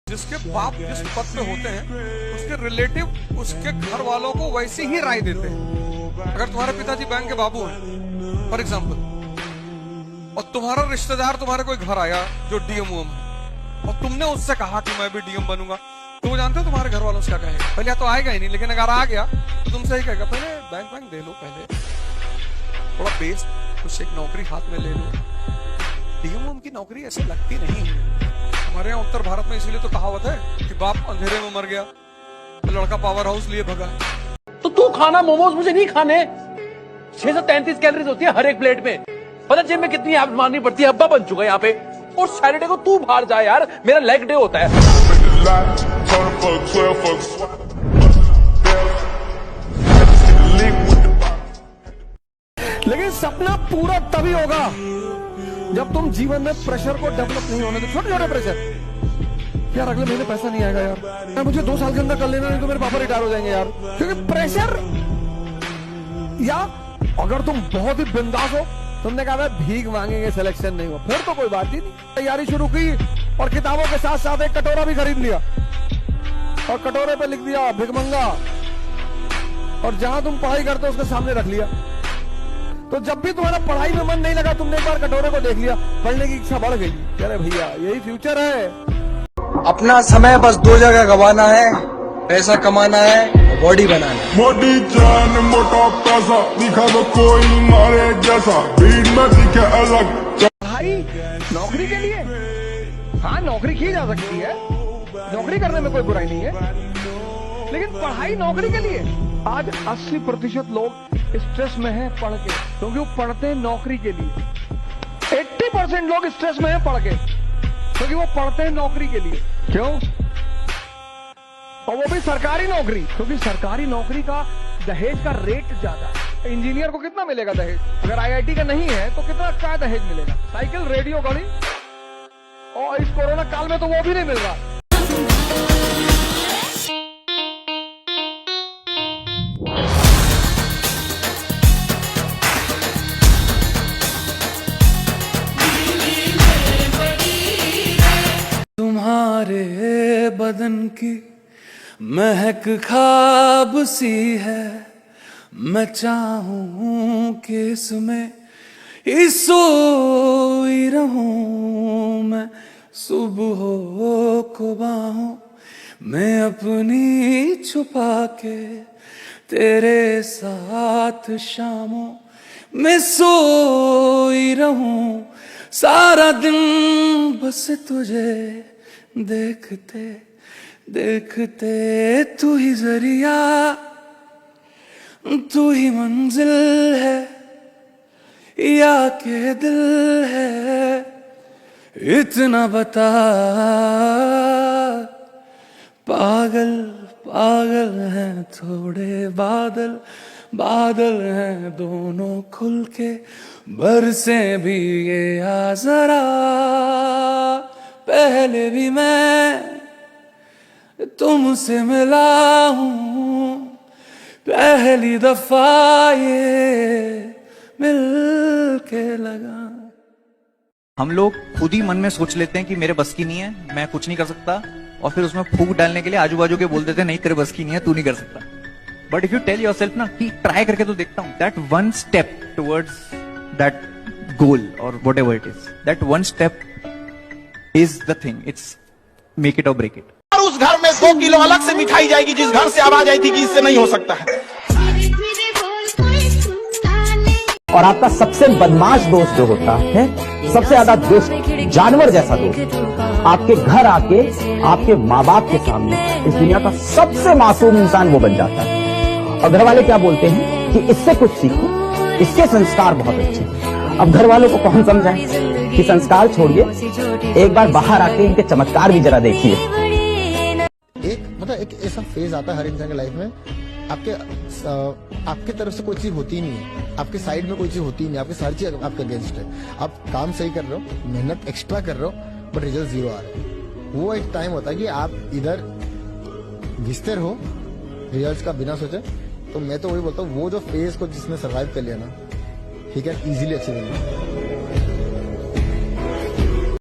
जिसके बाप जिस पद पे होते हैं उसके रिलेटिव उसके घर वालों को वैसी ही राय देते हैं। अगर तुम्हारे पिताजी बैंक के बाबू हैं फॉर एग्जाम्पल, और तुम्हारा रिश्तेदार तुम्हारे कोई घर आया जो डीएम है और तुमने उससे कहा कि मैं भी डीएम बनूंगा, तो वो जानते हो तुम्हारे घर वालों से क्या कहेगा? पहले तो आएगा ही नहीं, लेकिन अगर आ गया तो तुमसे ही कहेगा पहले बैंक दे लो, पहले थोड़ा बेस कुछ एक नौकरी हाथ में ले लो। डीएम की नौकरी ऐसे लगती नहीं है हमारे यहाँ उत्तर भारत में, इसीलिए तो कहावत है कि बाप अंधेरे में मर गया तो लड़का पावर हाउस लिए भगा। तो तू खाना मोमोज मुझे नहीं खाने। 633 कैलोरीज होती है हर एक प्लेट में। पता जिम में कितनी हैबिट मारनी पड़ती है, अब्बा बन चुका है यहाँ पे। और सैटरडे को तू बाहर जा यार, मेरा लेग डे होता है। लेकिन सपना पूरा तभी होगा जब तुम जीवन में प्रेशर को डेवलप नहीं होने दो। छोटे छोटे प्रेशर, यार अगले महीने पैसा नहीं आएगा यार, मुझे 2 साल के अंदर कर लेना, नहीं तो मेरे पापा रिटायर हो जाएंगे यार। क्योंकि प्रेशर, या अगर तुम बहुत ही बिंदास हो, तुमने कहा भीख मांगेंगे सिलेक्शन नहीं हुआ, फिर तो कोई बात ही नहीं। तैयारी शुरू की और किताबों के साथ साथ एक कटोरा भी खरीद लिया और कटोरे पे लिख दिया भिखमंगा, और जहां तुम पढ़ाई करते हो उसके सामने रख लिया। तो जब भी तुम्हारा पढ़ाई में मन नहीं लगा, तुमने एक बार कटोरे को देख लिया, पढ़ने की इच्छा बढ़ गई। अरे भैया यही फ्यूचर है। अपना समय बस 2 जगह गवाना है, पैसा कमाना है, बॉडी बनाना है। मोटी जान मोटा पैसा दिखा दो कोई मारे जैसा, भीड़ में दिखे अलग। पढ़ाई नौकरी के लिए, हाँ नौकरी की जा सकती है, नौकरी करने में कोई बुराई नहीं है, लेकिन पढ़ाई नौकरी के लिए। आज 80% लोग स्ट्रेस में हैं पढ़ के, क्योंकि वो पढ़ते हैं नौकरी के लिए। 80% लोग स्ट्रेस में हैं पढ़ के, क्योंकि वो पढ़ते हैं नौकरी के लिए। क्यों? और वो भी सरकारी नौकरी, क्योंकि सरकारी नौकरी का दहेज का रेट ज्यादा है। इंजीनियर को कितना मिलेगा दहेज? अगर आईआईटी का नहीं है तो कितना क्या दहेज मिलेगा? साइकिल, रेडियो, घड़ी, और इस कोरोना काल में तो वो भी नहीं मिल रहा। तुम्हारे बदन की महक ख्वाब सी है, मैं चाहूं कि इसमें ही सोई रहूं मैं। सुबह को बाहों मैं अपनी छुपा के, तेरे साथ शामों मैं सोई रहूं। सारा दिन बस तुझे देखते देखते, तू ही जरिया, तू ही मंजिल है या के दिल है। इतना बता, पागल पागल हैं थोड़े बादल, बादल हैं दोनों खुल के, बरसे भी ये आ जरा। पहले भी मैं तुमसे मिला हूं, पहली दफा ये मिल के लगा। हम लोग खुद ही मन में सोच लेते हैं कि मेरे बस की नहीं है, मैं कुछ नहीं कर सकता, और फिर उसमें फूक डालने के लिए आजू बाजू के बोल देते हैं नहीं तेरे बस की नहीं है, तू नहीं कर सकता। But if you tell yourself ना कि ट्राई करके तो देखता हूं, that one step towards that goal और whatever it is, that one step is the thing, it's make it और ब्रेक इट। और उस घर में 2 किलो अलग से मिठाई जाएगी जिस घर से आवाज आई थी कि इससे नहीं हो सकता है। और आपका सबसे बदमाश दोस्त जो होता है, सबसे ज्यादा दोस्त, जानवर जैसा दोस्त, आपके घर आके आपके माँ बाप के सामने इस दुनिया का सबसे मासूम इंसान वो बन जाता है। और घर वाले क्या बोलते हैं कि इससे कुछ सीखो, इसके संस्कार बहुत अच्छे हैं। अब घर वालों को कौन समझाए कि संस्कार छोड़िए, एक बार बाहर आके इनके चमत्कार भी जरा देखिए। एक ऐसा फेज आता है हर इंसान की लाइफ में, आपके तरफ से कोई चीज होती नहीं है, आपके साइड में कोई चीज होती नहीं है, आपकी सारी चीज आपके अगेंस्ट है। आप काम सही कर रहे हो, मेहनत एक्स्ट्रा कर रहे हो, बट रिजल्ट 0 आ रहे हैं। वो एक टाइम होता है कि आप इधर घिसते रहो रिजल्ट का बिना सोचे। तो मैं तो वही बोलता हूँ, वो जो फेज को जिसने सर्वाइव कर लिया ना, ही कैन इजीली अचीव।